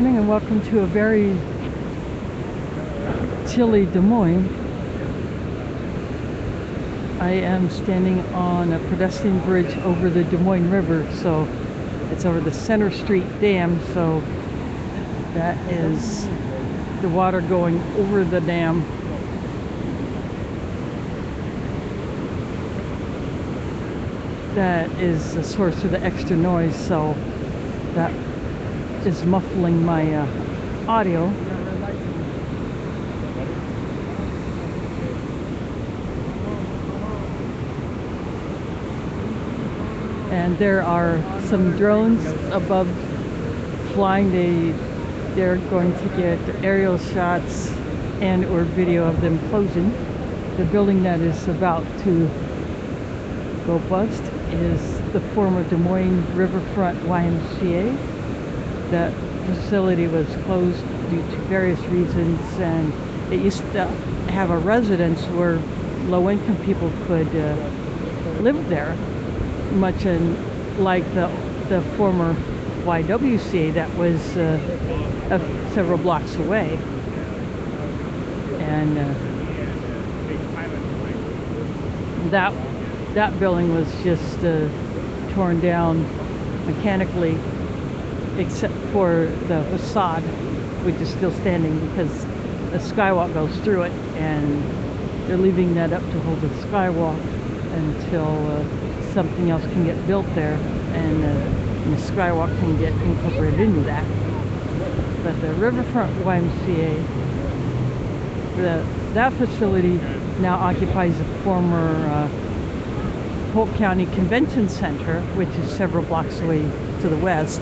morning and welcome to a very chilly Des Moines. I am standing on a pedestrian bridge over the Des Moines River, so it's over the Center Street Dam, so that is the water going over the dam. That is the source of the extra noise, so that is muffling my audio. And there are some drones above flying. They're going to get aerial shots and or video of them closing. The building that is about to go bust is the former Des Moines Riverfront YMCA. That facility was closed due to various reasons, and it used to have a residence where low-income people could live there, much like the former YWCA that was several blocks away. And that building was just torn down mechanically, except for the facade, which is still standing because the skywalk goes through it, and they're leaving that up to hold the skywalk until something else can get built there, and the skywalk can get incorporated into that. But the Riverfront YMCA, that facility now occupies the former Polk County Convention Center, which is several blocks away to the west.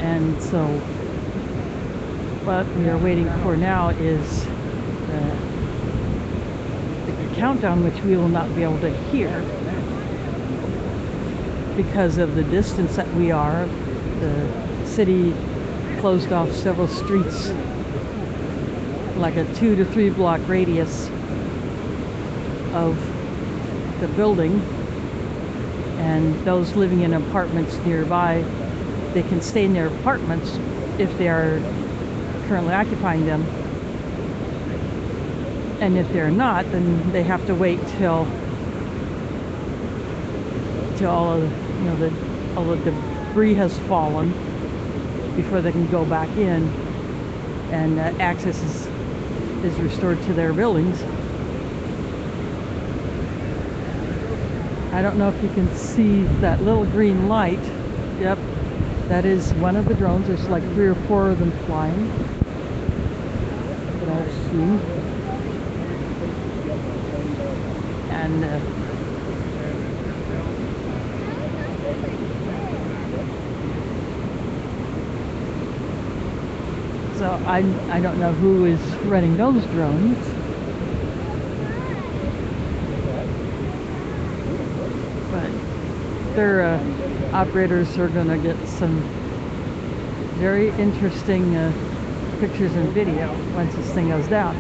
And so what we are waiting for now is the countdown, which we will not be able to hear because of the distance that we are. The city closed off several streets, like a 2 to 3 block radius of the building, and those living in apartments nearby, they can stay in their apartments if they are currently occupying them, and if they're not, then they have to wait till all of all the debris has fallen before they can go back in, and access is restored to their buildings. I don't know if you can see that little green light. Yep, that is one of the drones. There's like 3 or 4 of them flying that I've seen. And so I don't know who is running those drones. But their operators are going to get some very interesting pictures and video once this thing goes down.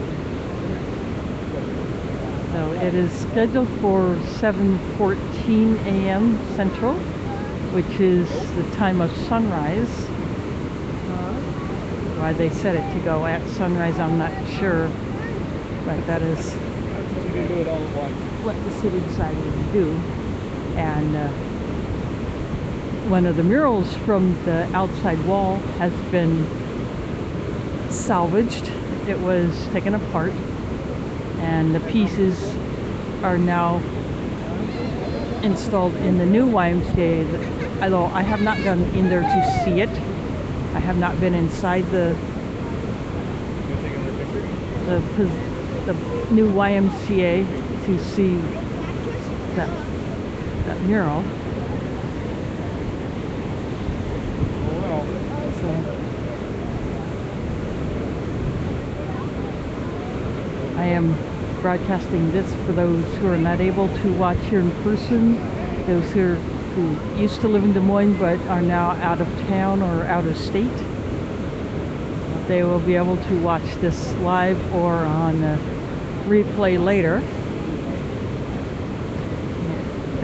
So it is scheduled for 7:14 a.m. Central, which is the time of sunrise. Why they set it to go at sunrise, I'm not sure, but that is what the city decided to do. And one of the murals from the outside wall has been salvaged. It was taken apart, and the pieces are now installed in the new YMCA, although I have not gone in there to see it. I have not been inside the new YMCA to see that mural. So I am broadcasting this for those who are not able to watch here in person, those who used to live in Des Moines but are now out of town or out of state. They will be able to watch this live or on replay later.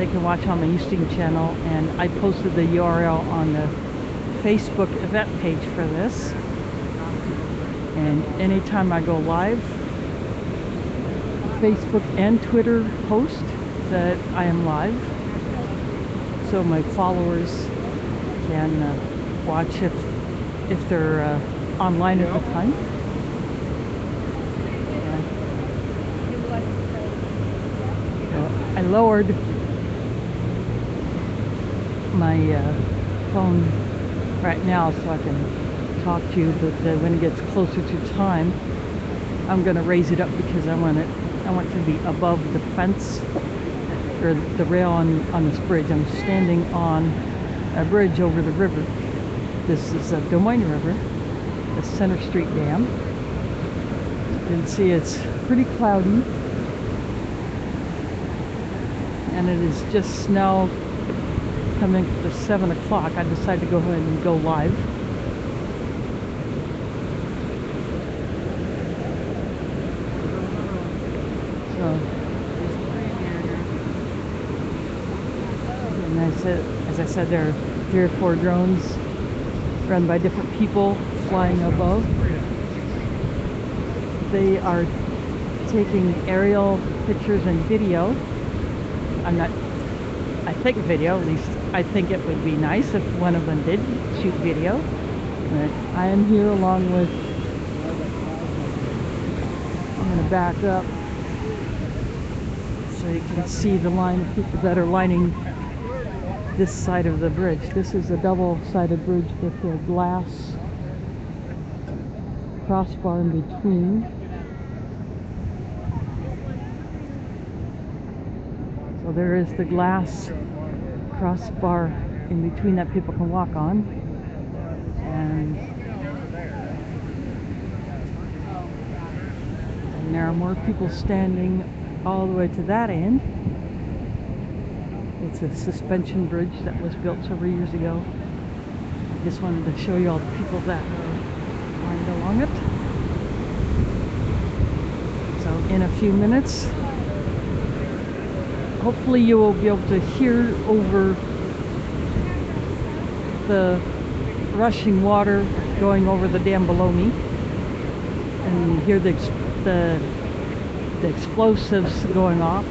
they can watch on my YouTube channel, and I posted the URL on the Facebook event page for this. And anytime I go live, Facebook and Twitter post that I am live, so my followers can watch if they're online at the time. I lowered my phone right now so I can talk to you, but when it gets closer to time, I'm going to raise it up because I want to be above the fence or the rail on this bridge. I'm standing on a bridge over the river. This is the Des Moines River, the Center Street Dam. You can see it's pretty cloudy, and it is just now coming to 7 o'clock. I decided to go ahead and go live. And as I said, there are 3 or 4 drones run by different people flying above. They are taking aerial pictures and video. I think video, at least I think it would be nice if one of them did shoot video. But I am here along with, I'm going to back up so you can see the line of people that are lining this side of the bridge. This is a double-sided bridge with a glass crossbar in between. So there is the glass crossbar in between that people can walk on. And there are more people standing all the way to that end. It's a suspension bridge that was built several years ago. I just wanted to show you all the people that are lined along it. So in a few minutes, hopefully you will be able to hear over the rushing water going over the dam below me, and hear the explosives going off.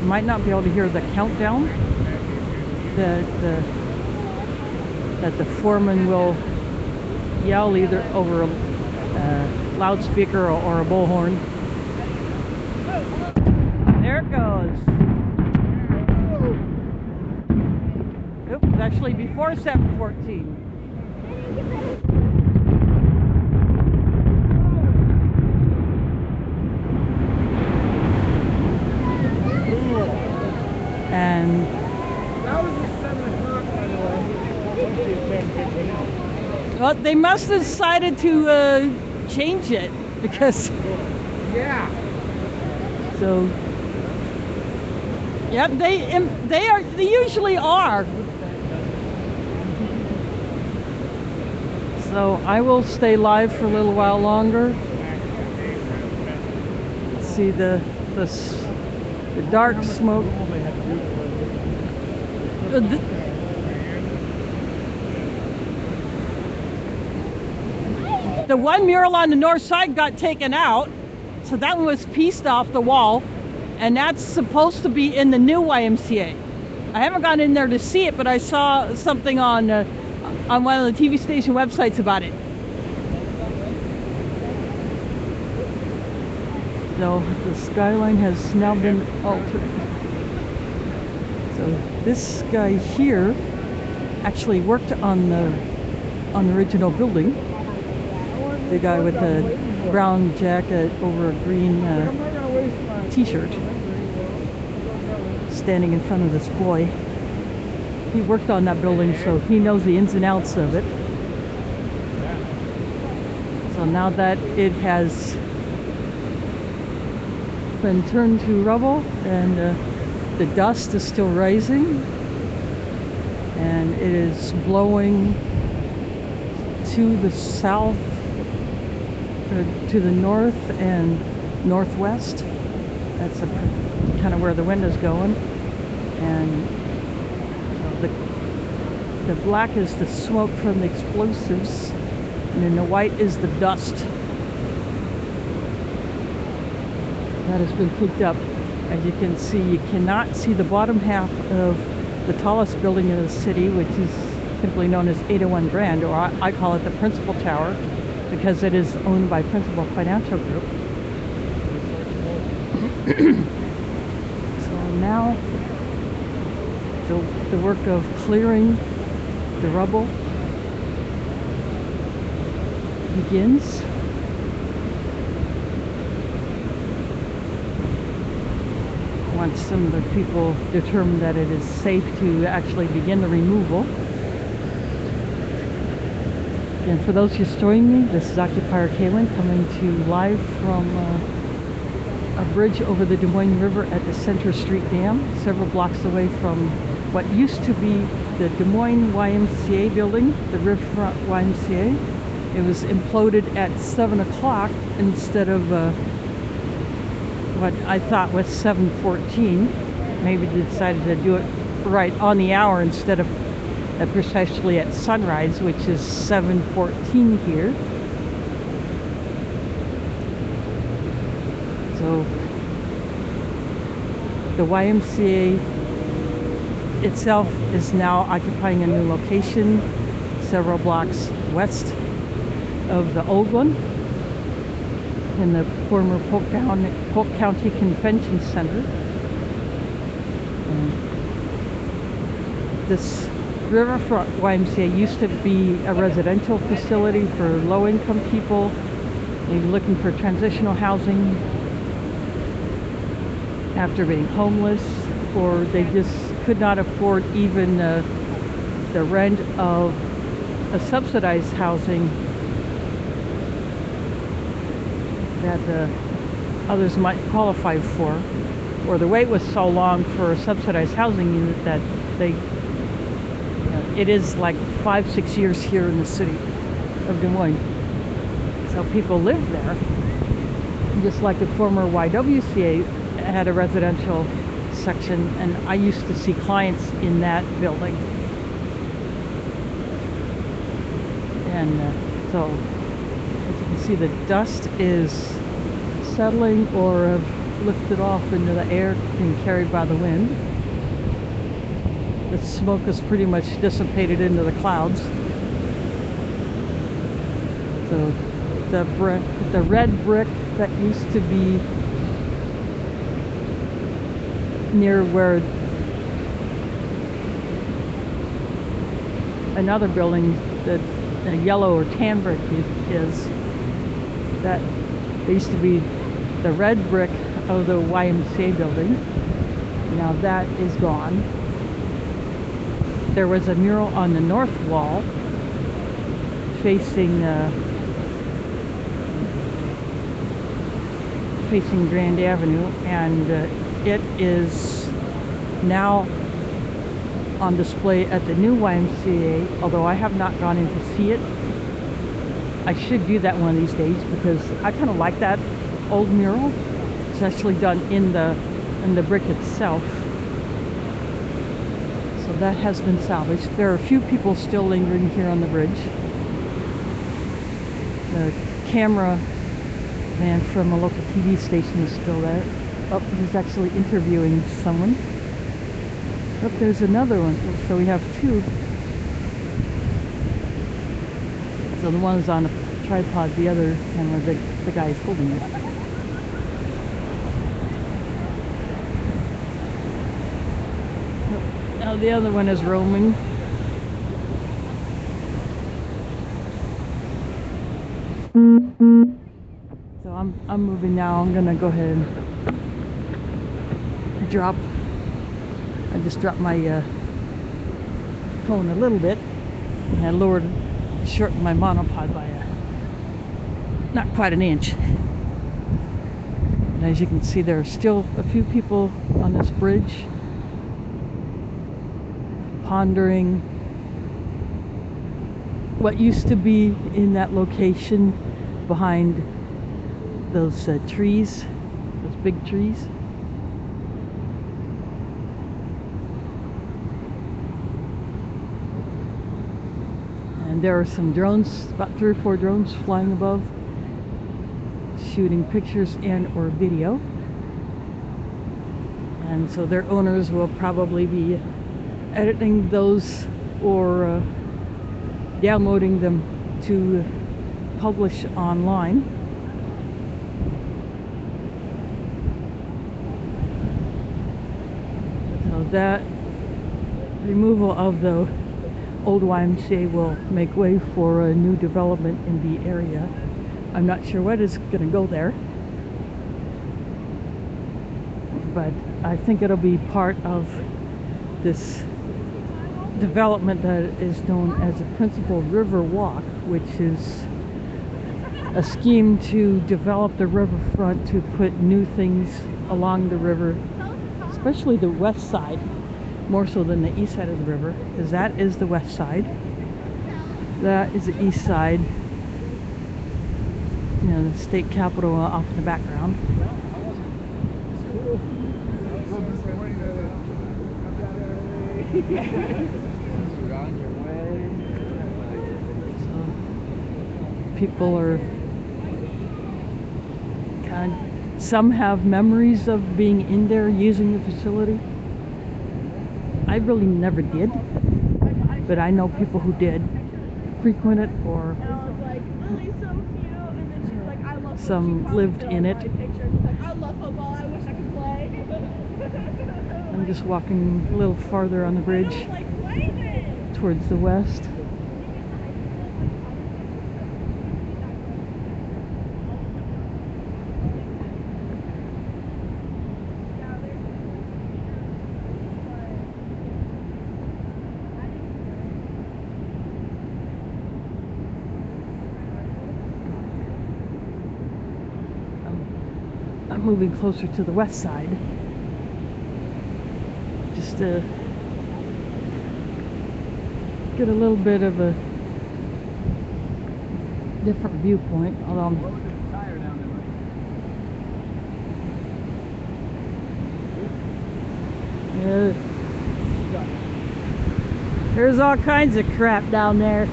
You might not be able to hear the countdown that the foreman will yell either over a loudspeaker or a bullhorn. There it goes. Oops, it's actually before 7:14. And that was at 7 o'clock, by the way. well, they must have decided to change it because Yeah. so yeah, they usually are. So I will stay live for a little while longer. See the dark smoke. The one mural on the north side got taken out, so that one was pieced off the wall, and that's supposed to be in the new YMCA. I haven't gone in there to see it, but I saw something on one of the TV station websites about it. So the skyline has now been altered. So this guy here actually worked on the original building. The guy with the brown jacket over a green t-shirt, standing in front of this boy. He worked on that building, so he knows the ins and outs of it. So now that it has been turned to rubble, and the dust is still rising, and it is blowing to the south, to the north and northwest. That's kind of where the wind is going, and the black is the smoke from the explosives, and then the white is the dust that has been kicked up. As you can see, you cannot see the bottom half of the tallest building in the city, which is simply known as 801 Grand, or I call it the Principal Tower, because it is owned by Principal Financial Group. So now the work of clearing the rubble begins. Once some of the people determine that it is safe to actually begin the removal. And for those just joining me, this is Occupier Kaylin coming to you live from a bridge over the Des Moines River at the Center Street Dam, several blocks away from what used to be the Des Moines YMCA building, the Riverfront YMCA. It was imploded at 7 o'clock instead of what I thought was 7:14. Maybe they decided to do it right on the hour instead of precisely at sunrise, which is 7:14 here. So the YMCA itself is now occupying a new location several blocks west of the old one in the former Polk County Convention Center. And this Riverfront YMCA used to be a residential facility for low-income people, maybe looking for transitional housing after being homeless, or they just could not afford even the rent of a subsidized housing that others might qualify for, or the wait was so long for a subsidized housing unit that they it is like 5-6 years here in the city of Des Moines. So people live there, just like the former YWCA had a residential section, and I used to see clients in that building. And so as you can see, the dust is settling or have lifted off into the air, being carried by the wind. The smoke is pretty much dissipated into the clouds. So the red brick that used to be near where another building, the yellow or tan brick is, that there used to be the red brick of the YMCA building. Now that is gone. There was a mural on the north wall facing Grand Avenue, and it is now on display at the new YMCA, although I have not gone in to see it. I should do that one of these days because I kind of like that old mural. It's actually done in the brick itself. So that has been salvaged. There are a few people still lingering here on the bridge. The camera man from a local TV station is still there. Oh, he's actually interviewing someone. Oh, there's another one. So we have two. So the one is on a tripod, the other camera, the guy is holding it. Now the other one is roaming. So I'm moving now. I'm gonna go ahead and drop. I just dropped my phone a little bit, and I shortened my monopod by not quite an inch. And as you can see, there are still a few people on this bridge pondering what used to be in that location behind those trees, those big trees. And there are some drones, about 3 or 4 drones flying above, shooting pictures and or video. And so their owners will probably be editing those or downloading them to publish online. So that removal of the old YMCA will make way for a new development in the area. I'm not sure what is going to go there, but I think it'll be part of this development that is known as the Principal River Walk, which is a scheme to develop the riverfront to put new things along the river, especially the west side, more so than the east side of the river, because that is the west side. That is the east side. You know, the state capitol off in the background. So people are some have memories of being in there using the facility. I really never did, but I know people who did frequent it, or some lived in it. I love football. I wish I could play. I'm just walking a little farther on the bridge towards the west. I'm moving closer to the west side, just to get a little bit of a different viewpoint. Although there's all kinds of crap down there.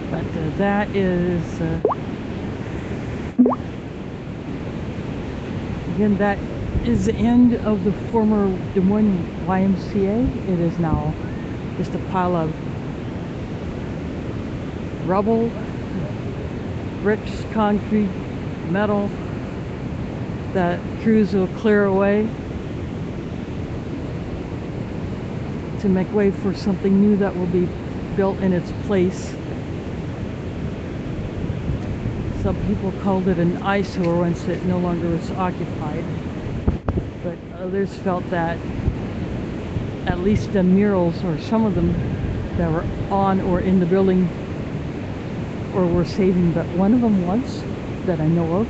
But that is again, that is the end of the former Des Moines YMCA. It is now just a pile of rubble, bricks, concrete, metal that crews will clear away to make way for something new that will be built in its place. Some people called it an eyesore once it no longer was occupied, but others felt that at least the murals, or some of them that were on or in the building, or were saving, but one of them was, that I know of,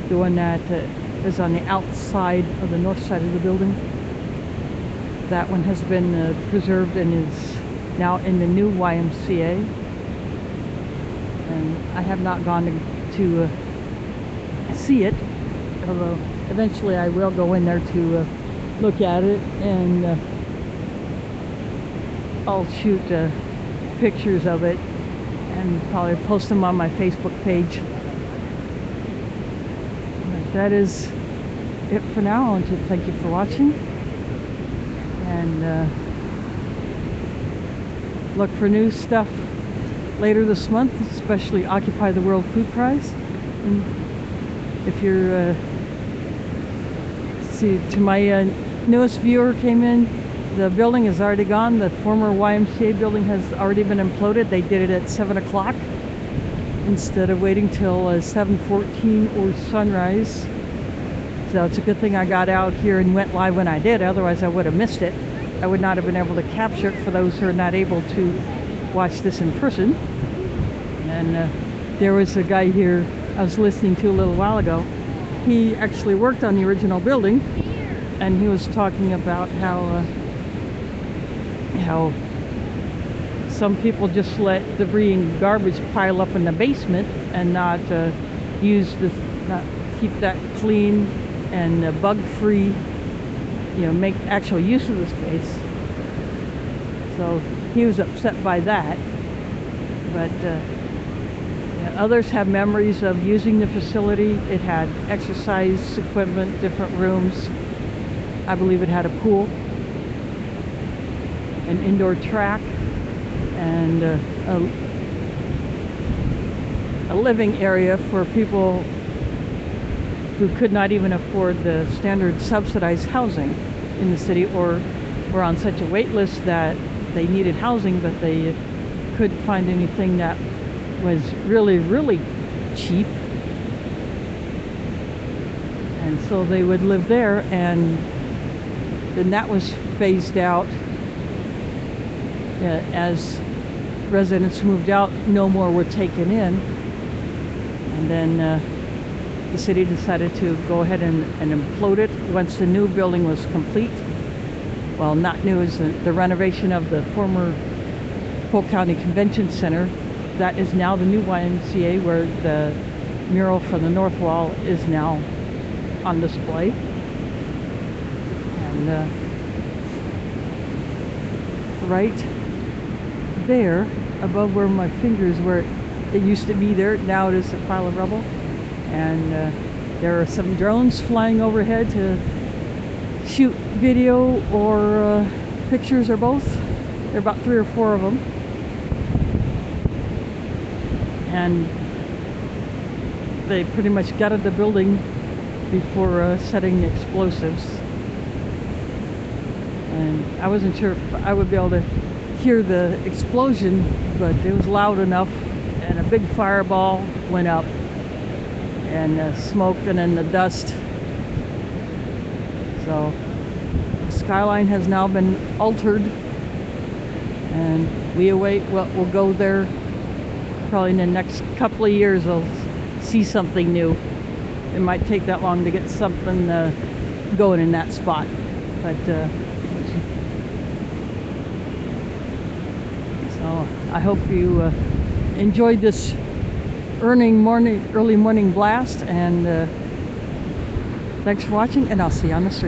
the one that is on the outside of the north side of the building. That one has been preserved and is now in the new YMCA. And I have not gone to see it, although eventually I will go in there to look at it, and I'll shoot pictures of it and probably post them on my Facebook page. But that is it for now. I want to thank you for watching, and look for new stuff later this month, especially Occupy the World Food Prize. And if you're to my newest viewer came in, the building is already gone. The former YMCA building has already been imploded. They did it at 7 o'clock instead of waiting till 7:14 or sunrise. So it's a good thing I got out here and went live when I did, otherwise I would have missed it. I would not have been able to capture it for those who are not able to watch this in person. And there was a guy here I was listening to a little while ago. He actually worked on the original building, and he was talking about how some people just let debris and garbage pile up in the basement and not keep that clean and bug-free, make actual use of the space. So he was upset by that. But others have memories of using the facility. It had exercise equipment, different rooms. I believe it had a pool, an indoor track, and a living area for people who could not even afford the standard subsidized housing in the city, or were on such a wait list that they needed housing, but they couldn't find anything that was really, really cheap. And so they would live there, and then that was phased out. As residents moved out, no more were taken in. And then the city decided to go ahead and implode it once the new building was complete. Well, not new, is the renovation of the former Polk County Convention Center. That is now the new YMCA, where the mural from the north wall is now on display. And right there, above where my fingers were, it used to be there, now it is a pile of rubble. And there are some drones flying overhead to shoot video or pictures, or both. There are about 3 or 4 of them. And they pretty much gutted the building before setting the explosives. And I wasn't sure if I would be able to hear the explosion, but it was loud enough, and a big fireball went up, and smoke, and then the dust. So the skyline has now been altered, and we await what will go there. Probably in the next couple of years we'll see something new. It might take that long to get something going in that spot, but so I hope you enjoyed this early morning blast, and thanks for watching, and I'll see you on the stream.